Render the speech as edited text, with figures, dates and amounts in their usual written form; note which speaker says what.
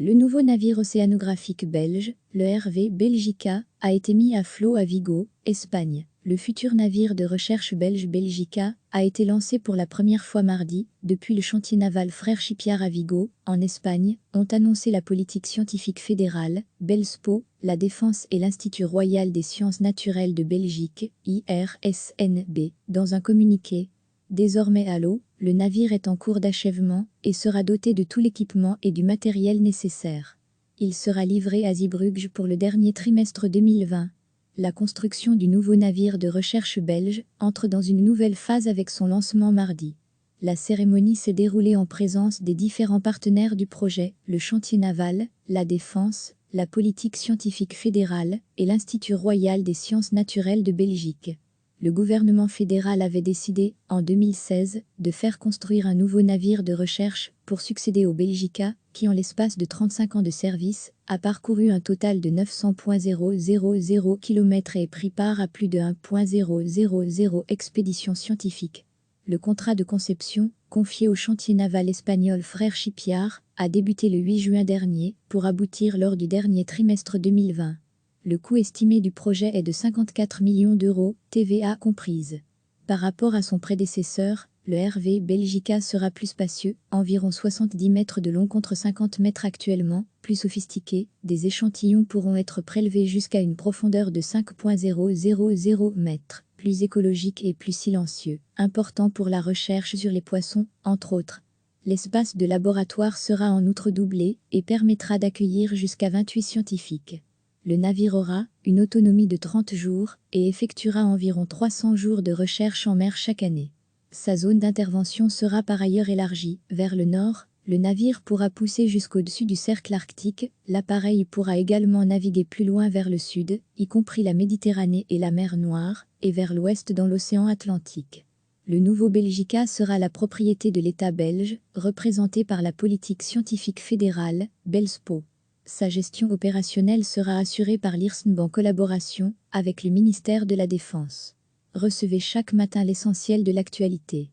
Speaker 1: Le nouveau navire océanographique belge, le RV Belgica, a été mis à flot à Vigo, Espagne. Le futur navire de recherche belge Belgica a été lancé pour la première fois mardi, depuis le chantier naval Frère Shipyard à Vigo, en Espagne, ont annoncé la politique scientifique fédérale, BELSPO, la Défense et l'Institut royal des sciences naturelles de Belgique, IRSNB, dans un communiqué. Désormais à l'eau, le navire est en cours d'achèvement et sera doté de tout l'équipement et du matériel nécessaire. Il sera livré à Zeebrugge pour le dernier trimestre 2020. La construction du nouveau navire de recherche belge entre dans une nouvelle phase avec son lancement mardi. La cérémonie s'est déroulée en présence des différents partenaires du projet, le chantier naval, la défense, la politique scientifique fédérale et l'Institut royal des sciences naturelles de Belgique. Le gouvernement fédéral avait décidé, en 2016, de faire construire un nouveau navire de recherche pour succéder au Belgica, qui en l'espace de 35 ans de service, a parcouru un total de 900,000 km et pris part à plus de 1,000 expéditions scientifiques. Le contrat de conception, confié au chantier naval espagnol Frère Shipyard, a débuté le 8 juin dernier, pour aboutir lors du dernier trimestre 2020. Le coût estimé du projet est de 54 millions d'euros, TVA comprise. Par rapport à son prédécesseur, le RV Belgica sera plus spacieux, environ 70 mètres de long contre 50 mètres actuellement, plus sophistiqué, des échantillons pourront être prélevés jusqu'à une profondeur de 5,000 mètres, plus écologique et plus silencieux, important pour la recherche sur les poissons, entre autres. L'espace de laboratoire sera en outre doublé et permettra d'accueillir jusqu'à 28 scientifiques. Le navire aura une autonomie de 30 jours et effectuera environ 300 jours de recherche en mer chaque année. Sa zone d'intervention sera par ailleurs élargie. Vers le nord, le navire pourra pousser jusqu'au-dessus du cercle arctique, l'appareil pourra également naviguer plus loin vers le sud, y compris la Méditerranée et la mer Noire, et vers l'ouest dans l'océan Atlantique. Le nouveau Belgica sera la propriété de l'État belge, représenté par la politique scientifique fédérale, BELSPO. Sa gestion opérationnelle sera assurée par l'IRSNB en collaboration avec le ministère de la Défense. Recevez chaque matin l'essentiel de l'actualité.